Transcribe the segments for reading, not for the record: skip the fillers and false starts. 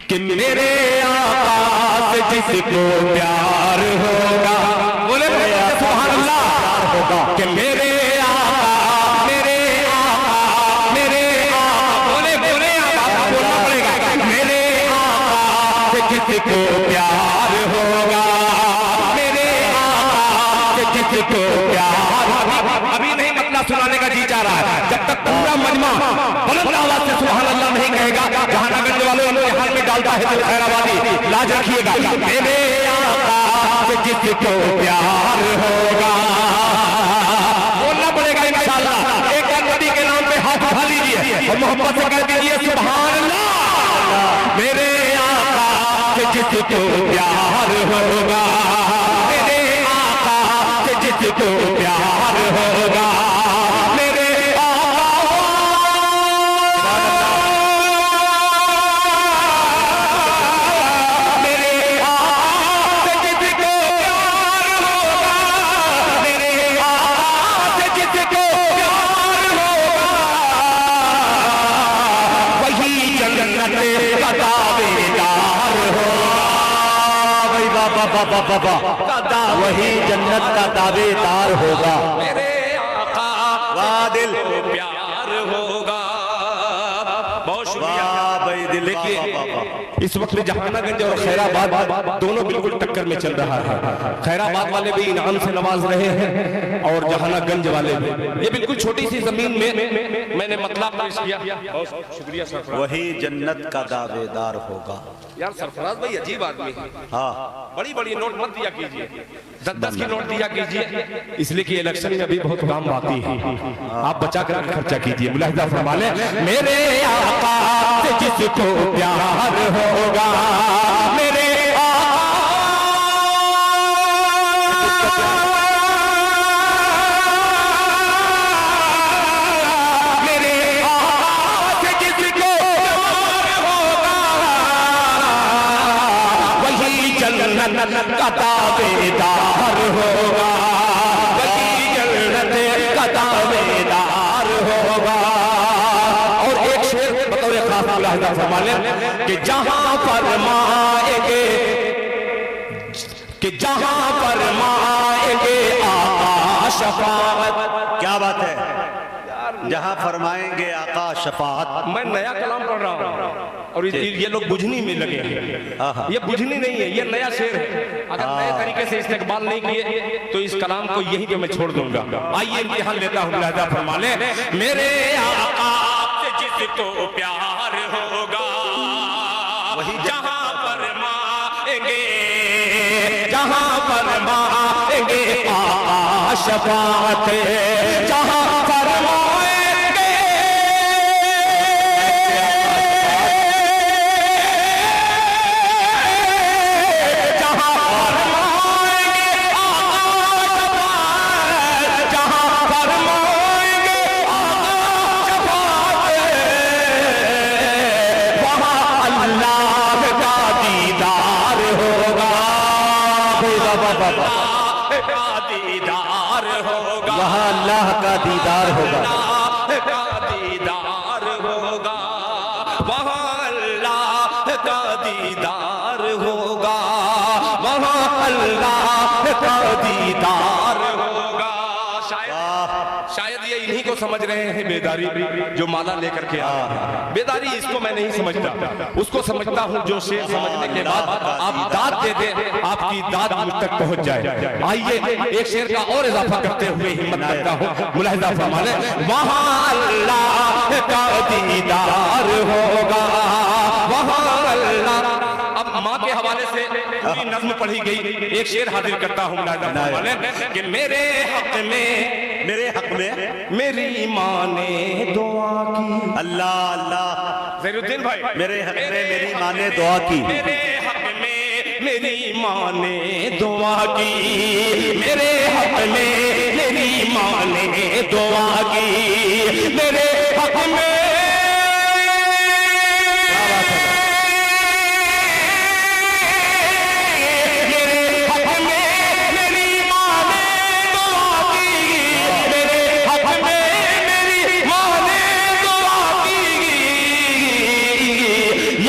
कि मेरे आका से जिसको प्यार होगा, बोले सुभान अल्लाह होगा, कि मेरे आका मेरे आका मेरे आका, बोले बोले आका बोलना पड़ेगा, मेरे आका से जिसको प्यार होगा, मेरे आका से जिसको प्यार। अभी नहीं मतलब सुनाने का जी चाह रहा है, जब तक पूरा मजमा बुलंद आवाज से सुभान अल्लाह नहीं कहेगा, जहानागंज वालों ने हाल में डालता है तो खैराबादी लाज रखिएगा, मेरे आका से जिसको प्यार होगा, बोलना पड़ेगा इंशाअल्लाह। एक बार नबी के नाम पे हाथ उठा लीजिए और मोहब्बत से कह दीजिए सुभान अल्लाह, मेरे आका से जिसको प्यार होगा, मेरे आका से जिसको प्यार होगा, मेरे वही जन्नत का दावेदार होगा, मेरे आका वादिल प्यार होगा। बहुत शुक्रिया। देखिए इस वक्त जहानागंज और खैराबाद दोनों बिल्कुल टक्कर में चल रहा है। खैराबाद वाले भी इनाम से नवाज रहे हैं और जहानागंज वाले भी। ये बिल्कुल छोटी सी जमीन में मैंने मतलब पेश किया। बहुत शुक्रिया सरफराज। वही जन्नत का दावेदार होगा। यार सरफराज भाई अजीब आदमी है। हाँ, बड़ी बड़ी नोट मत दिया कीजिए, 10-10 की नोट दिया कीजिए, इसलिए कि इलेक्शन में अभी बहुत काम आती है, आप बचा कर खर्चा कीजिए। मुलाहिजा फरमा ले, मेरे आका से जिसको प्यार होगा, मेरे का दावेदार होगा, जन्नत का दावेदार होगा। और एक शेर बतौर खास मुलाहिजा फरमा लें कि जहां फरमाएंगे कि जहां फरमाएंगे आका शफाअत। क्या बात है, जहां फरमाएंगे आका शफाअत। मैं नया कलाम पढ़ रहा हूँ और ये लोग बुझनी में लगे हैं। ये बुझनी नहीं है, ये नया शेर है। अगर नए तरीके से इस्तेमाल नहीं किए तो इस कलाम को यहीं पे मैं छोड़ दूंगा। आइए इम्तिहान लेता हूँ। मुलाहिजा फरमा ले, मेरे आका से जिसको प्यार होगा, वही जहां फरमाएंगे, जहां फरमाएंगे आका शफाअत, जहां वहाँ अल्लाह का दीदार होगा, दीदार होगा, वहाँ अल्लाह का दीदार होगा, वहाँ अल्लाह का दीदार होगा। शायद ये इन्हीं को समझ रहे हैं बेदारी, जो माला लेकर के आ रहे हैं। बेदारी इसको मैं नहीं समझता, उसको समझता हूँ जो शेर समझने के बाद आप दाद दे दें, आपकी दाद मुझ तक पहुंच जाए। आइए एक शेर का और इजाफा करते हुए हिम्मत करता हूँ। मुलाहिजा फरमा ले, वहाँ अल्लाह का दीदार होगा, वहाँ अल्लाह। अब माँ के हवाले से पूरी नज़्म पढ़ी गई, एक शेर हाजिर करता हूँ। मुलाहिजा फरमा ले कि मेरे हक में मेरी माँ ने दुआ की। अल्लाह अल्लाह, ज़हीरुद्दीन भाई, मेरे हक में मेरी माँ ने दुआ की, मेरे हक में मेरी माँ ने दुआ की, मेरे हक में मेरी माँ ने दुआ की, मेरे हक में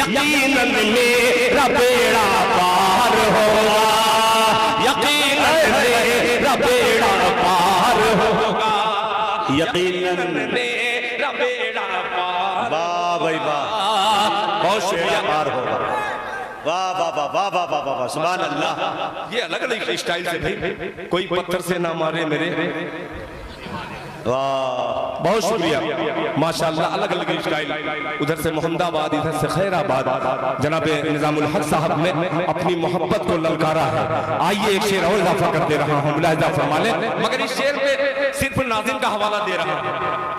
यकीनन मेरा बेड़ा पार होगा, यकीनन मेरा बेड़ा पार होगा, यकीनन मेरा बेड़ा पार। वाह भाई वाह, बहुत शुक्रिया। पार होगा। वाह वाह वाह वाह वाह वाह वाह, सुभान अल्लाह। ये अलग अलग स्टाइल से भाई, कोई पत्थर से ना मारे मेरे। वाह, बहुत शुक्रिया, माशाल्लाह। अलग अलग स्टाइल, उधर से मोहम्मदाबाद, इधर से खैराबाद। जनाब निजामुल हक साहब ने अपनी मोहब्बत को ललकारा है। आइए एक शेर और इजाफा कर दे रहा हूँ, मुलाहिजा फरमा लें। मगर इस शेर पे सिर्फ नाजिम का हवाला दे रहा हूँ।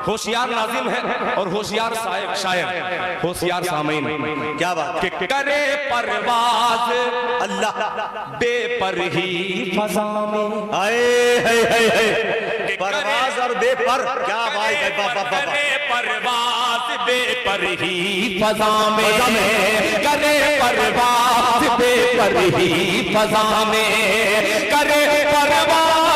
होशियार नाजिम है और होशियार शायर, होशियार सामीन। क्या बात, कि करे परवाज अल्लाह बेपर ही फजा में, आए परवाज और बेपर, क्या भाई, करे परवाज बेपर ही फजा में, करे परवाज बेपर ही फजा में, करे परवाज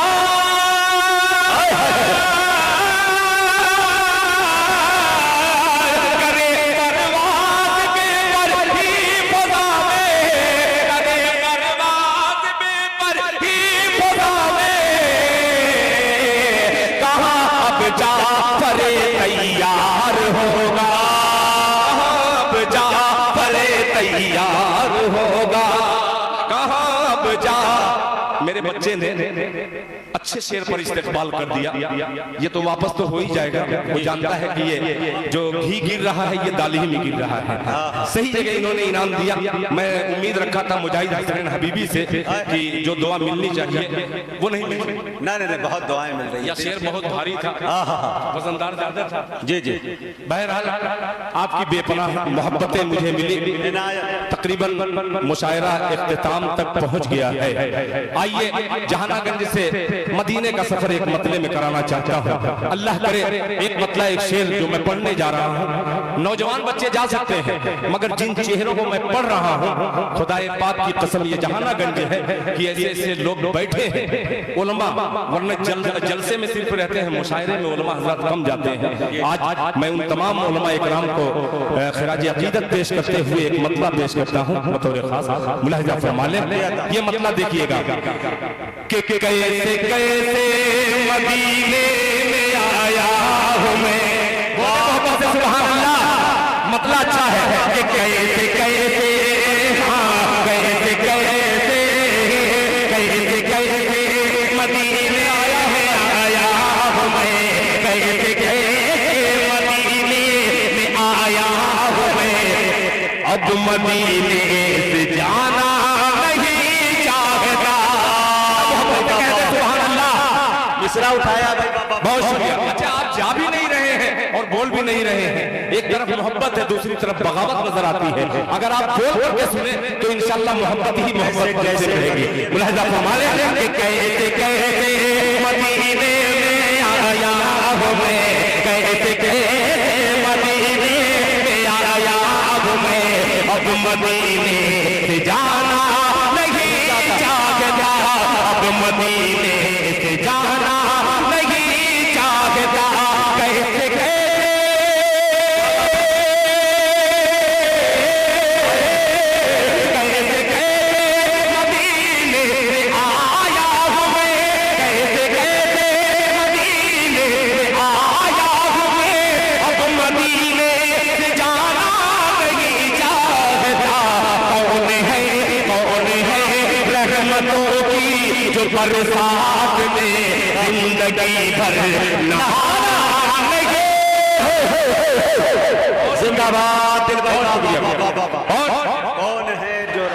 तैयार होगा, अब जाफर तैयार होगा, कहाँ अब जा। मेरे बच्चे ने अच्छे शेर पर इस्तेकबाल कर दिया, ये तो वापस तो हो ही जाएगा। वो जानता है कि ये जो घी गिर रहा है ये दाली ही में गिर रहा है। सही जगह इन्होंने इनाम दिया। मैं उम्मीद रखा था मुजाहिद हसन हबीबी से कि जो दुआ मिलनी चाहिए वो नहीं मिली। नहीं, बहुत दुआएं मिल रही या शेर बहुत भारी था, वजनदार ज्यादा था। जी जी। बहरहाल आपकी बेपनाह मोहब्बतें मुझे मिली। तकरीबन मुशायरा इख्तिताम तक पहुंच गया है। आइए जहानागंज से मदीने का सफर एक मतले में कराना चाहता हूँ। अल्लाह करे एक मतला, एक शेर जो मैं पढ़ने जा रहा हूँ। नौजवान बच्चे जा सकते हैं, मगर जिन चेहरों को मैं पढ़ रहा हूँ, खुदाए पाक की कसम, ये जहानागंज है कि ऐसे ऐसे लोग बैठे हैं उलमा, वरना जलसे में सिर्फ रहते हैं, मुशायरे में उलमा हजरत कम जाते हैं। आज मैं उन तमाम उलमा इकराम को खिराज अकीदत पेश करते हुए एक मतला पेश करता हूँ बतौर खास, मुलाहिजा फरमा लें। ये मतला देखिएगा कि कैसे कैसे मदीने में आया हूँ मैं। मोहब्बत से सुभान अल्लाह। मतला अच्छा है कि कैसे कैसे, हाँ कैसे कैसे, कैसे कैसे मदीने में आया हूँ मैं, कैसे कैसे मदीने में आया हूँ मैं। अब मदीने से जाना मिसरा उठाया भाई, बहुत शुक्रिया। अच्छा, आप जा भी नहीं रहे हैं और बोल भी नहीं रहे हैं। एक तरफ मोहब्बत है, दूसरी तरफ बगावत नजर आती है। अगर आप बोल के सुने तो इंशाल्लाह मोहब्बत ही मोहब्बत जैसे रहेगी। मुलाहिजा फरमा लें कि कैसे कैसे मदीने में आया हूँ मैं, कैसे कैसे मदीने में आया हूँ मैं। अब मदीने से जाना नहीं चाहता, अब मदीने से जाना नहीं चाहता। कैसे मदीने से आया हूँ मैं, कैसे कैसे मदीने से आया हूँ मैं। अब मदीने से जाना नहीं चाहता। कौन है रहमतों की जो बरसात में जिंदगी भर नहाना नहीं। जिंदाबाद कौन है जो,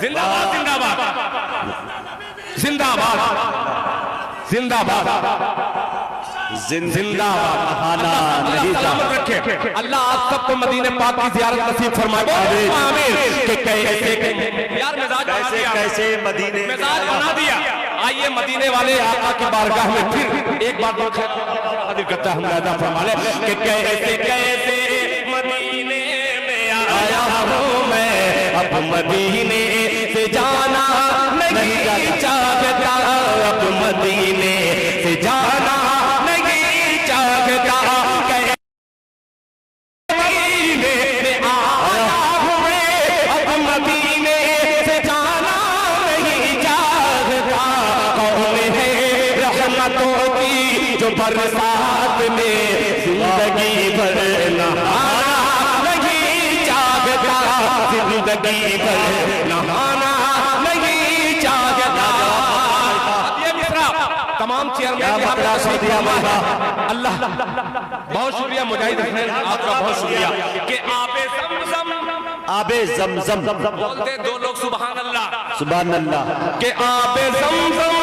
जिंदाबाद जिंदाबाद जिंदाबाद जिंदाबाद जिंदाबाद आना नहीं सलामत रखे। अल्लाह आप सबको मदीने पाक की ज़ियारत नसीब फरमाए। आमीन। कि कैसे यार मिजाज बना दिया, कैसे मदीने मिजाज बना दिया। आइए मदीने वाले आका की बारगाह में फिर एक बार हाजिर करता है। मुलाहिजा फरमा लें कि कैसे कैसे मदीने में आया हूँ मैं। अब मदीने से जाना नहीं चाहता, अब मदीने से जाना नहीं चाहता। मदीने में बरसात में जिंदगी भर नहाना नहीं चाहता, जिंदगी भर नहाना नहीं चाहता। ये मिसरा तमाम चेयरमैन अल्लाह बहुत शुक्रिया मुजाहिद हसनैन, आपका बहुत शुक्रिया कि आबे ज़मज़म, आबे ज़मज़म बोलते दो लोग सुभान अल्लाह, सुभान अल्लाह, कि आबे ज़मज़म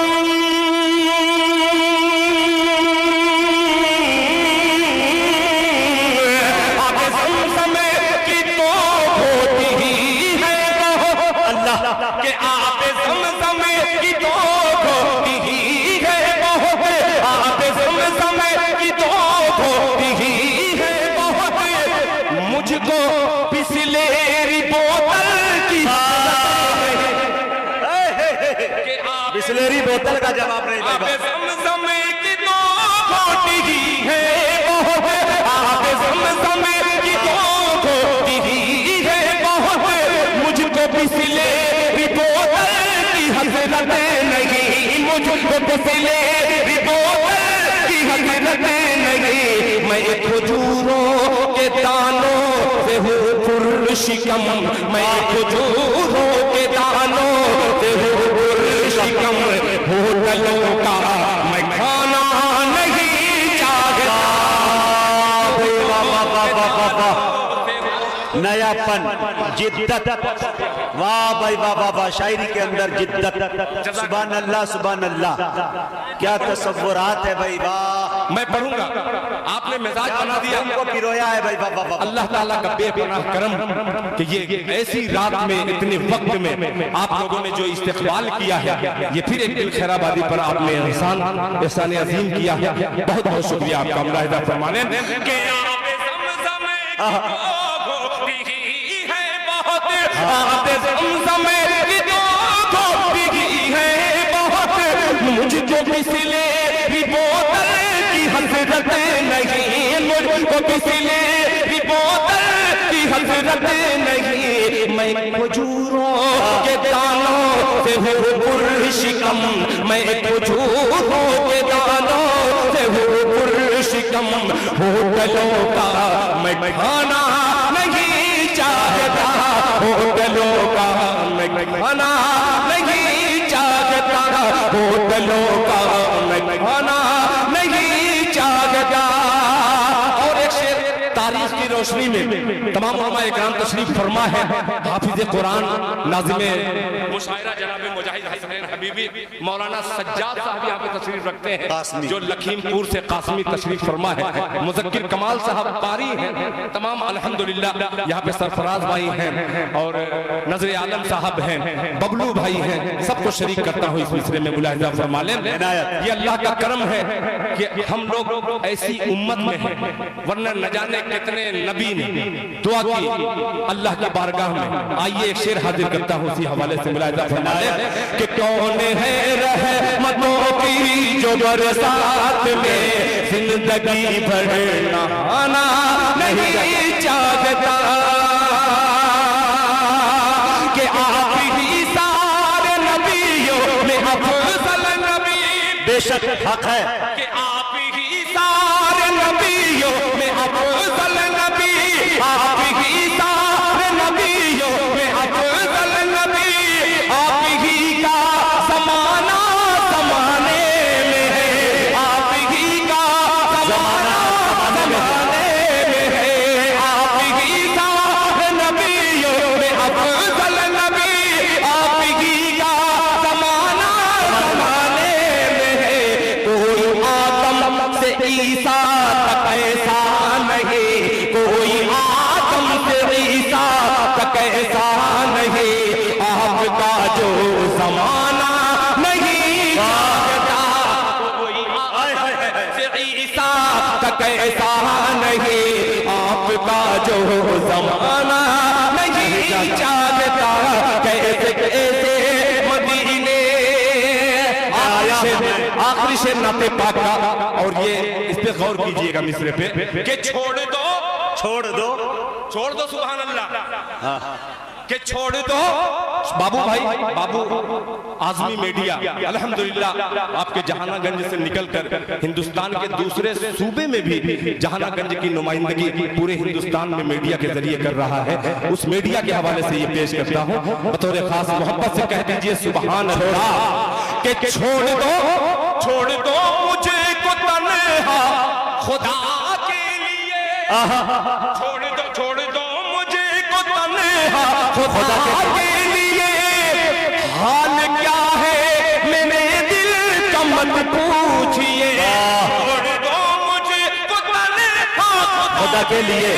के आबे ज़मज़म की तो होती ही है बहुत, आबे ज़मज़म की तो होती ही है बहुत, मुझको बिसलेरी बोतल की बिसलेरी बोतल का जवाब नहीं आबे ज़मज़म की तो होती ही है बहुत, आबे ज़मज़म की तो होती ही है बहुत, मुझको बिसलेरी बोतल की हसरत नहीं, मुझको बिसलेरी बोतल की हसरत नहीं, मैं खजूरों के दानों से हूँ पुरशिकम, मैं खजूरों के दानों से हूँ पुरशिकम, होटलों का मैं खाना नहीं चाहता। नयापन, जिद्दत, वाह भाई वाह वाह वाह, शायरी के अंदर जिद्दत, सुभान अल्लाह सुभान अल्लाह, क्या तसव्वुरात है भाई, वाह। मैं पढ़ूंगा, आपने मिजाज बना दिया, हमको पिरोया है भाई, वाह वाह वाह। अल्लाह ताला का बेपनाह करम कि ये ऐसी रात में इतने वक्त में आप लोगों ने जो इस्तेक़बाल किया है, ये फिर एक दिल खैराबादी पर आपने एहसान अजीम किया है, बहुत बहुत शुक्रिया आपका। मुलाहिदा फरमाने के मुझको बिसलेरी बोतल की हसरत नहीं, मुझको बिसलेरी बोतल की हसरत नहीं, मैं खजूरों के दानों से हूँ पुरशिकम, मैं खजूरों के दानों से हूँ पुरशिकम, होटलों का मैं खाना नहीं चाहता, होटलों का मैं खाना नहीं चाहता, होटलों का मैं खाना नहीं चाहता। और एक शेर तारीख की रोशनी में तमाम उलमाए किराम तशरीफ फरमा है, हाफिज कुरान नाज़िमे मुशायरा जनाब मुजाहिद हसनैन हबीबी मौलाना सज्जाद साहब यहाँ पे तशरीफ रखते हैं, जो लखीमपुर से कासमी तशरीफ फरमा है, मुज़क्किर कमाल साहब कारी हैं, तमाम अल्हम्दुलिल्लाह यहाँ पे सरफराज भाई हैं और नजर आलम साहब हैं, बबलू भाई हैं, सबको शरीक करता हूँ इस मिसरे में। मुलाहिजा फरमा लें, ये अल्लाह का करम है कि हम लोग ऐसी उम्मत में हैं, वरना न जाने कितने नबी ने दुआ की अल्लाह की बारगाह में। आइए एक शेर हाजिर करता हूँ इसी हवाले से, मुलाहिजा फरमा लें कि कौन है रहमतों की जो बरसात में जिंदगी भर नहाना नहीं चाहता, कि आप ही सारे नबियों में अफजल नबी, बेशक हक है कि आप ही सारे नबियों में अफजल नबी, आप ही सारे नबियों में अफजल नबी, आप ही का ज़माना ज़माने में है, आप ही का ज़माना ज़माने में है, आप ही सारे नबियों में अफजल नबी, आप ही का ज़माना ज़माने में है, कोई आदम से ईसा तक ऐसा नहीं, कोई आदम से ईसा तक ऐसा नहीं, आपका जो ज़माना नहीं चाहता, कोई आदम से ईसा तक ऐसा नहीं, आपका जो ज़माना नहीं चाहता, कैसे कैसे मदीने आखिरी शेर नाते पाक का, और ये इस पे गौर कीजिएगा मिसरे पे कि छोड़ दो छोड़ दो सुभान अल्लाह, कि छोड़ दो बाबू भाई, बाबू आजमी मीडिया अल्हम्दुलिल्लाह आपके जहानागंज से निकलकर हिंदुस्तान के दूसरे सूबे में भी जहानागंज की नुमाइंदगी पूरे हिंदुस्तान में मीडिया के जरिए कर रहा है। उस मीडिया के हवाले से ये पेश करता हूँ, बतौर खास मोहब्बत से कह दीजिए सुभान अल्लाह कि छोड़ दो मुझे को तन्हा खुदा के लिए, छोड़ दो मुझे को तन्हा खुदा के लिए, हाल क्या है मेरे दिल का मत पूछिए, छोड़ दो मुझे को तन्हा खुदा के लिए,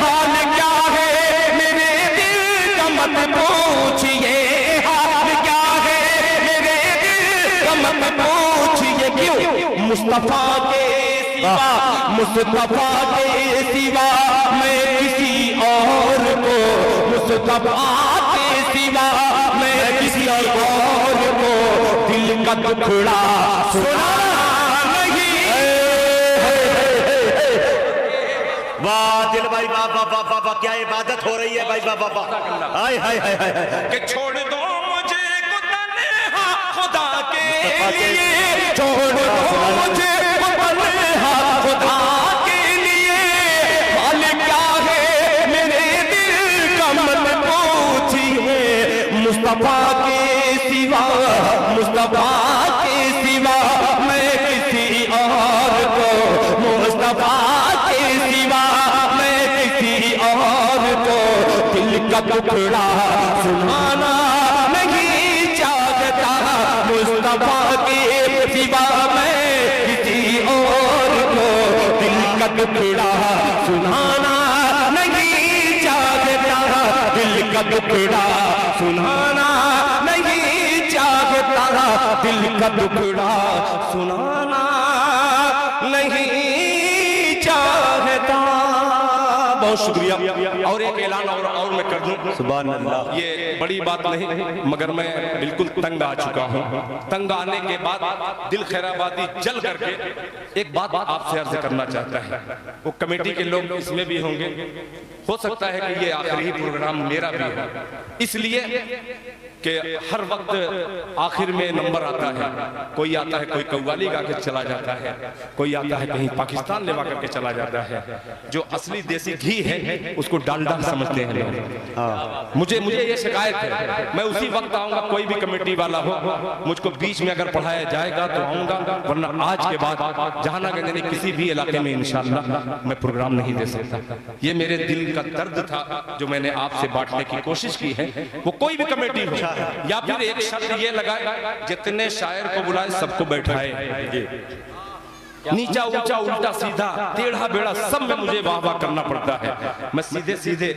हाल क्या है मेरे दिल का मत पूछिए, हाल क्या है मेरे दिल का मत पूछिए, क्यों मुस्तफा के सिवा मैं किसी और को, मुस्तफा के सिवा मैं किसी और को दिल का टुकड़ा सुना नहीं। वाह दिल भाई, वाह वाह वाह वाह वाह, क्या इबादत हो रही है भाई, वाह वाह वाह, हाय हाय हाय हाय, कि छोड़ दो मुझे को तन्हा खुदा के लिए, छोड़ दो मुझे को तन्हा खुदा के लिए, हाल क्या है मेरे दिल का मत पूछिए, मुस्तफा के सिवा मैं किसी और को, मुस्तफा के सिवा मैं किसी और को दिल का टुकड़ा सुनाना नहीं चाहता, मुस्तफा के सिवा मैं किसी और को दिल का टुकड़ा सुनाना नहीं चाहता, दिल का टुकड़ा सुनाना नहीं चाहता, दिल का टुकड़ा सुनाना नहीं चाहता। बहुत शुक्रिया। और एक ऐलान और मैं कर दूं, सुभान अल्लाह, ये बड़ी बात नहीं मगर मैं बिल्कुल तंग आ चुका हूँ। तंग आने के बाद दिल खैराबादी जल करके एक बात आपसे अर्ज करना चाहता है। वो कमेटी के लोग इसमें भी होंगे, हो सकता है कि ये आखिरी प्रोग्राम मेरा भी हो, इसलिए कि हर वक्त आखिर में नंबर आता है, कोई आता है कोई कव्वाली गा के चला जाता है, कोई आता है कहीं पाकिस्तान लेवा करके चला जाता है। जो असली देसी घी है उसको डालडा समझते हैं लोग। मुझे ये शिकायत है, मैं उसी वक्त आऊंगा, कोई भी कमेटी वाला हो, मुझको बीच में अगर पढ़ाया जाएगा तो आऊंगा, वरना आज के बाद जहानागंज यानी किसी भी इलाके में इंशाअल्लाह मैं प्रोग्राम नहीं दे सकता। ये मेरे दिल का दर्द था जो मैंने आपसे बांटने की कोशिश की है। वो कोई भी कमेटी हो या फिर एक शब्द ये लगाए, जितने शायर को बुलाए सबको बैठाए, नीचा ऊंचा उल्टा सीधा टेढ़ा बेड़ा सब में मुझे वाह वाह करना पड़ता है। मैं सीधे